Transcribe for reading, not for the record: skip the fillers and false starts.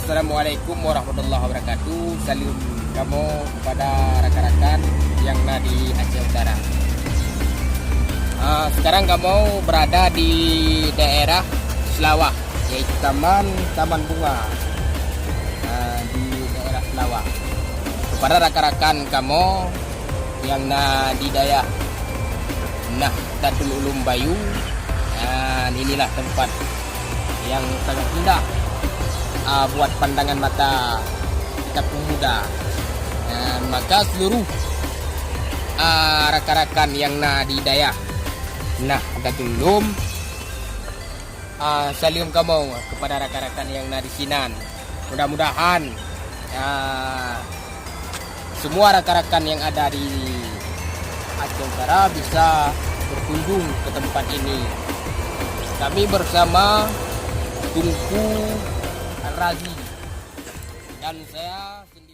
Assalamualaikum warahmatullahi wabarakatuh. Salam kamu kepada rekan-rekan yang ada di Aceh Utara. Sekarang kamu berada di daerah Selawah, yaitu taman bunga di daerah Selawah. Kepada rekan-rekan kamu yang di daerah Nahdlatul Ulum Bayu, dan inilah tempat yang sangat indah buat pandangan mata kita pemuda. Maka seluruh rekan-rekan yang di daerah Nahdlatul Ulum, salam kamu kepada rekan-rekan yang di Sinan. Mudah-mudahan semua rekan-rekan yang ada di Aceh Utara bisa berkunjung ke tempat ini. Kami bersama Tunku Razi dan saya sendiri.